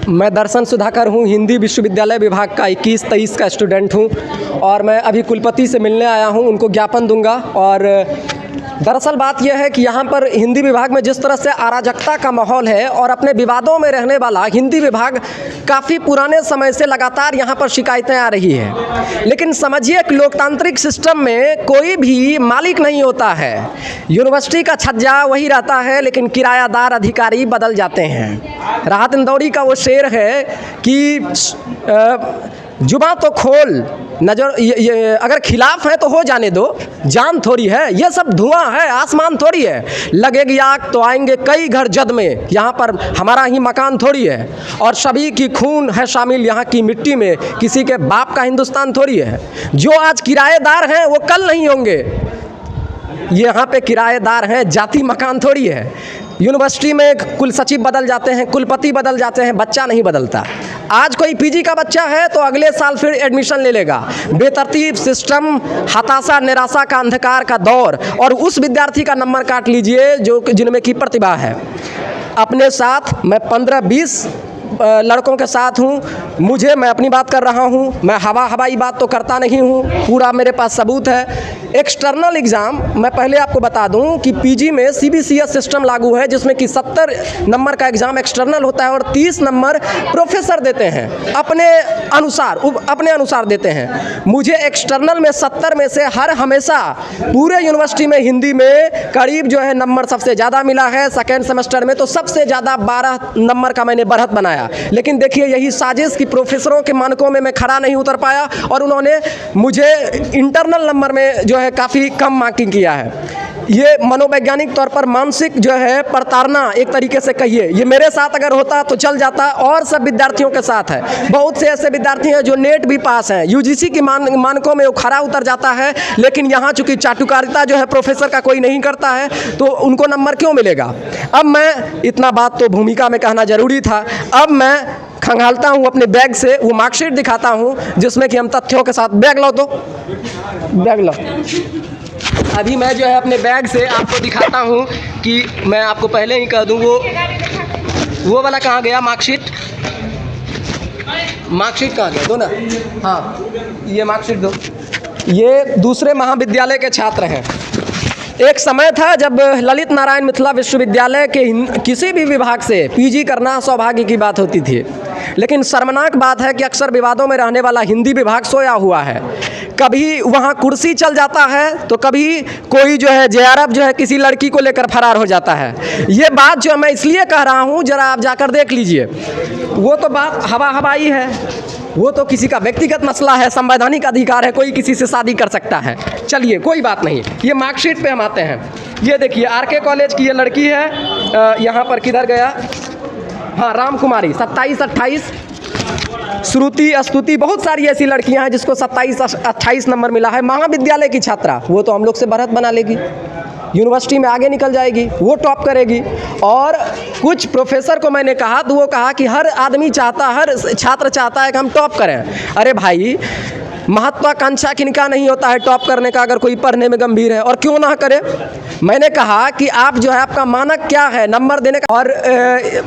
मैं दर्शन सुधाकर हूँ, हिंदी विश्वविद्यालय विभाग का 21-23 का स्टूडेंट हूँ और मैं अभी कुलपति से मिलने आया हूँ, उनको ज्ञापन दूंगा। और दरअसल बात यह है कि यहाँ पर हिंदी विभाग में जिस तरह से अराजकता का माहौल है और अपने विवादों में रहने वाला हिंदी विभाग काफ़ी पुराने समय से लगातार यहाँ पर शिकायतें आ रही हैं। लेकिन समझिए कि लोकतांत्रिक सिस्टम में कोई भी मालिक नहीं होता है। यूनिवर्सिटी का छज्जा वही रहता है, लेकिन किरायादार अधिकारी बदल जाते हैं। राहत इंदौरी का वो शेर है कि जुबां तो खोल, नजर ये अगर खिलाफ है तो हो जाने दो, जान थोड़ी है, ये सब धुआं है, आसमान थोड़ी है। लगेगी आग तो आएंगे कई घर जद में, यहाँ पर हमारा ही मकान थोड़ी है। और सभी की खून है शामिल यहाँ की मिट्टी में, किसी के बाप का हिंदुस्तान थोड़ी है। जो आज किराएदार हैं वो कल नहीं होंगे। यहाँ पे किराएदार हैं, जाति मकान थोड़ी है। यूनिवर्सिटी में कुल सचिव बदल जाते हैं, कुलपति बदल जाते हैं, बच्चा नहीं बदलता। आज कोई पीजी का बच्चा है तो अगले साल फिर एडमिशन ले लेगा। बेतरतीब सिस्टम, हताशा निराशा का अंधकार का दौर। और उस विद्यार्थी का नंबर काट लीजिए जो जिनमें की प्रतिभा है। अपने साथ मैं 15-20 लड़कों के साथ हूँ। मैं अपनी बात कर रहा हूँ, मैं हवाई बात तो करता नहीं हूँ, पूरा मेरे पास सबूत है। एक्सटर्नल एग्ज़ाम मैं पहले आपको बता दूं कि पीजी में सीबीसीएस सिस्टम लागू है, जिसमें कि 70 नंबर का एग्ज़ाम एक्सटर्नल होता है और 30 नंबर प्रोफेसर देते हैं अपने अनुसार देते हैं। मुझे एक्सटर्नल में 70 में से हमेशा पूरे यूनिवर्सिटी में हिंदी में करीब जो है नंबर सबसे ज़्यादा मिला है। सेकेंड सेमेस्टर में तो सबसे ज़्यादा 12 नंबर का मैंने बढ़त बनाया। लेकिन देखिए यही साजिश कि प्रोफेसरों के मानकों में मैं खरा नहीं उतर पाया और उन्होंने मुझे इंटरनल नंबर में जो है काफ़ी कम मार्किंग किया है। ये मनोवैज्ञानिक तौर पर मानसिक जो है प्रताड़ना एक तरीके से कहिए। ये मेरे साथ अगर होता तो चल जाता, और सब विद्यार्थियों के साथ है। बहुत से ऐसे विद्यार्थी हैं जो नेट भी पास हैं, यूजीसी की मानकों में वो खरा उतर जाता है। लेकिन यहाँ चूंकि चाटुकारिता जो है प्रोफेसर का कोई नहीं करता है तो उनको नंबर क्यों मिलेगा। अब मैं इतना बात तो भूमिका में कहना जरूरी था। अब मैं खंगालता हूँ अपने बैग से वो मार्कशीट दिखाता हूँ जिसमें कि हम तथ्यों के साथ, बैग लो तो बैग लो। अभी मैं जो है अपने बैग से आपको दिखाता हूँ कि मैं आपको पहले ही कह दूँ वो वाला कहाँ गया मार्कशीट कहाँ गया, दो ना। हाँ ये मार्कशीट दो। ये दूसरे महाविद्यालय के छात्र हैं। एक समय था जब ललित नारायण मिथिला विश्वविद्यालय के किसी भी विभाग से पीजी करना सौभाग्य की बात होती थी। लेकिन शर्मनाक बात है कि अक्सर विवादों में रहने वाला हिंदी विभाग सोया हुआ है। कभी वहाँ कुर्सी चल जाता है तो कभी कोई जो है जेआरएफ जो है किसी लड़की को लेकर फरार हो जाता है। ये बात जो मैं इसलिए कह रहा हूँ, जरा आप जाकर देख लीजिए। वो तो बात हवाई है, वो तो किसी का व्यक्तिगत मसला है, संवैधानिक अधिकार है, कोई किसी से शादी कर सकता है। चलिए कोई बात नहीं, ये मार्कशीट पे हम आते हैं। ये देखिए आरके कॉलेज की ये लड़की है, यहाँ पर किधर गया, हाँ राम कुमारी 27-28, श्रुति स्तुति, बहुत सारी ऐसी लड़कियां हैं जिसको 27-28 नंबर मिला है। महाविद्यालय की छात्रा, वो तो हम लोग से बढ़त बना लेगी, यूनिवर्सिटी में आगे निकल जाएगी, वो टॉप करेगी। और कुछ प्रोफेसर को मैंने कहा तो वो कहा कि हर आदमी चाहता, हर छात्र चाहता है कि हम टॉप करें। अरे भाई महत्वाकांक्षा किनका नहीं होता है टॉप करने का, अगर कोई पढ़ने में गंभीर है, और क्यों ना करे। मैंने कहा कि आप जो है आपका मानक क्या है नंबर देने का। और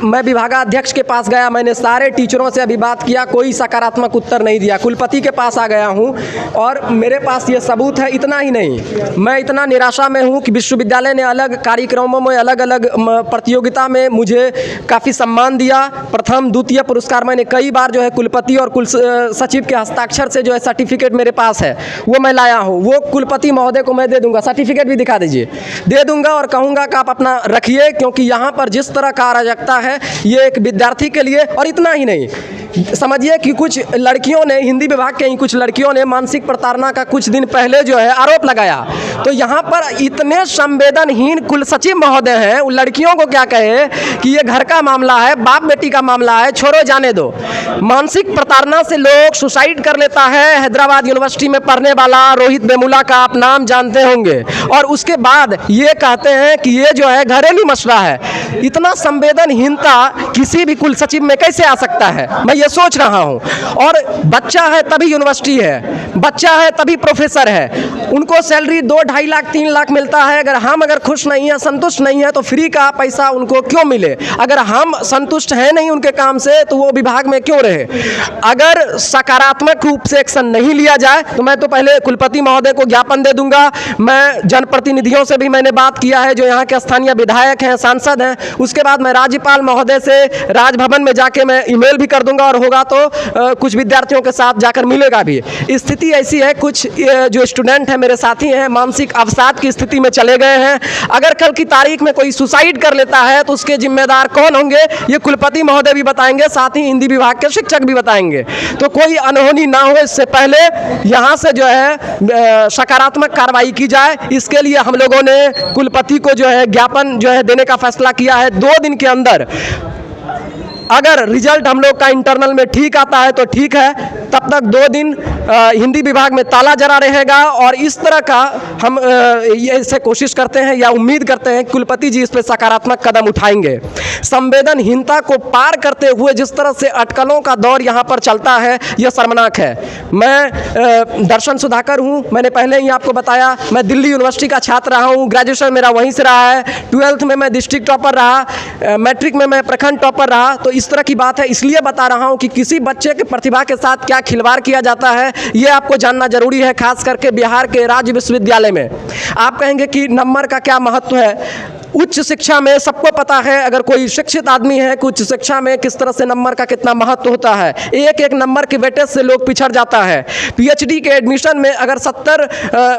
मैं विभागाध्यक्ष के पास गया, मैंने सारे टीचरों से अभी बात किया, कोई सकारात्मक उत्तर नहीं दिया। कुलपति के पास आ गया हूँ और मेरे पास ये सबूत है। इतना ही नहीं, मैं इतना निराशा में हूँ कि विश्वविद्यालय ने अलग कार्यक्रमों में, अलग अलग प्रतियोगिता में मुझे काफ़ी सम्मान दिया। प्रथम द्वितीय पुरस्कार मैंने कई बार जो है कुलपति और कुल सचिव के हस्ताक्षर से जो है सर्टिफिकेट मेरे पास है, वो मैं लाया हूँ। वो कुलपति महोदय को मैं दे दूंगा, सर्टिफिकेट भी दिखा दीजिए, दे दूंगा और कहूँगा कि आप अपना रखिए, क्योंकि यहाँ पर जिस तरह का अराजकता है ये एक विद्यार्थी के लिए। और इतना ही नहीं, समझिए कि कुछ लड़कियों ने, हिंदी विभाग के ही कुछ लड़कियों ने मानसिक प्रताड़ना का कुछ दिन पहले जो है आरोप लगाया। तो यहाँ पर इतने संवेदनहीन कुल सचिव महोदय हैं, उन लड़कियों को क्या कहे कि ये घर का मामला है, बाप बेटी का मामला है, छोड़ो जाने दो। मानसिक प्रताड़ना से लोग सुसाइड कर लेता है। हैदराबाद यूनिवर्सिटी में पढ़ने वाला रोहित वेमुला का आप नाम जानते होंगे, और उसके बाद ये कहते हैं कि ये जो है घरेलू मसला है। इतना संवेदनहीनता किसी भी कुल सचिव में कैसे आ सकता है, मैं ये सोच रहा हूँ। और बच्चा है तभी यूनिवर्सिटी है, बच्चा है तभी प्रोफेसर है। उनको सैलरी 2-2.5 लाख 3 लाख मिलता है। अगर खुश नहीं है, संतुष्ट नहीं है, तो फ्री का पैसा उनको क्यों मिले? अगर हम संतुष्ट हैं नहीं उनके काम से तो वो विभाग में क्यों रहे? अगर सकारात्मक रूप से एक्शन नहीं लिया जाए तो मैं तो पहले कुलपति महोदय को ज्ञापन दे दूंगा। मैं जनप्रतिनिधियों से भी मैंने बात किया है जो यहाँ के स्थानीय विधायक हैं, सांसद हैं। उसके बाद मैं राज्यपाल महोदय से राजभवन में जाके मैं ईमेल भी कर दूंगा, और होगा तो कुछ विद्यार्थियों के साथ जाकर मिलेगा भी। स्थिति ऐसी है, कुछ जो स्टूडेंट हैं मेरे साथी हैं मानसिक अवसाद की स्थिति में चले गए हैं। अगर कल की तारीख में कोई सुसाइड कर लेता है तो उसके जिम्मेदार कौन होंगे, ये कुलपति महोदय भी बताएंगे, साथ ही हिंदी विभाग के शिक्षक भी बताएंगे। तो कोई अनहोनी ना हो, इससे पहले यहाँ से जो है सकारात्मक कार्रवाई की जाए। इसके लिए हम लोगों ने कुलपति को जो है ज्ञापन जो है देने का फैसला किया है। 2 दिन के अंदर अगर रिजल्ट हम लोग का इंटरनल में ठीक आता है तो ठीक है, तब तक 2 दिन हिंदी विभाग में ताला जरा रहेगा। और इस तरह का हम ये कोशिश करते हैं या उम्मीद करते हैं कुलपति जी इस पर सकारात्मक कदम उठाएंगे। संवेदनहीनता को पार करते हुए जिस तरह से अटकलों का दौर यहाँ पर चलता है, यह शर्मनाक है। मैं दर्शन सुधाकर हूँ, मैंने पहले ही आपको बताया, मैं दिल्ली यूनिवर्सिटी का छात्र रहा हूँ, ग्रेजुएशन मेरा वहीं से रहा है, 12th में मैं डिस्ट्रिक्ट टॉपर रहा, मैट्रिक में मैं प्रखंड टॉपर रहा। तो इस तरह की बात है, इसलिए बता रहा हूँ कि किसी बच्चे के प्रतिभा के साथ क्या खिलवाड़ किया जाता है ये आपको जानना जरूरी है, खास करके बिहार के राज्य विश्वविद्यालय में। आप कहेंगे कि नंबर का क्या महत्व है? उच्च शिक्षा में सबको पता है, अगर कोई शिक्षित आदमी है कि उच्च शिक्षा में किस तरह से नंबर का कितना महत्व होता है। एक नंबर के वेटेज से लोग पिछड़ जाता है। पीएचडी के एडमिशन में अगर 70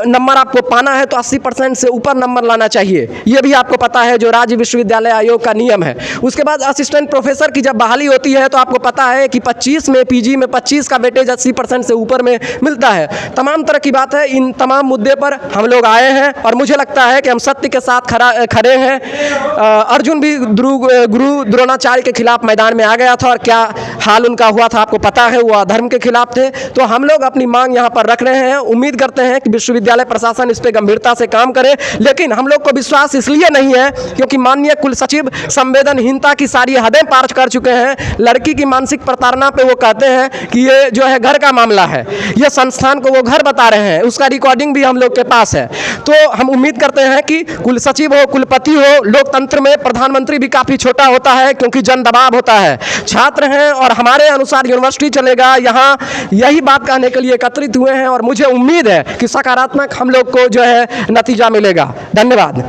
नंबर आपको पाना है तो 80% से ऊपर नंबर लाना चाहिए, ये भी आपको पता है, जो राज्य विश्वविद्यालय आयोग का नियम है। उसके बाद असिस्टेंट प्रोफेसर की जब बहाली होती है तो आपको पता है कि 25 में पीजी में 25 का वेटेज 80% से ऊपर में मिलता है। तमाम तरह की बात है। इन तमाम मुद्दे पर हम लोग आए हैं और मुझे लगता है कि हम सत्य के साथ खड़े हैं। अर्जुन भी गुरु द्रोणाचार्य के खिलाफ मैदान में आ गया था और क्या हाल उनका हुआ था आपको पता है, वो अधर्म के खिलाफ थे। तो हम लोग अपनी मांग यहाँ पर रख रहे हैं। उम्मीद करते हैं कि विश्वविद्यालय प्रशासन इस पर गंभीरता से काम करे, लेकिन हम लोग को विश्वास इसलिए नहीं है क्योंकि माननीय कुल सचिव संवेदनहीनता की सारी हदें पार कर चुके हैं। लड़की की मानसिक प्रताड़ना पे वो कहते हैं कि ये जो है घर का मामला है, ये संस्थान को वो घर बता रहे हैं, उसका रिकॉर्डिंग भी हम लोग के पास है। तो हम उम्मीद करते हैं कि कुल सचिव हो, कुलपति हो, लोकतंत्र में प्रधानमंत्री भी काफी छोटा होता है क्योंकि जन दबाव होता है। छात्र हैं और हमारे अनुसार यूनिवर्सिटी चलेगा, यहाँ यही बात कहने के लिए एकत्रित हुए हैं और मुझे उम्मीद है कि सकारात्मक हम लोग को जो है नतीजा मिलेगा। धन्यवाद।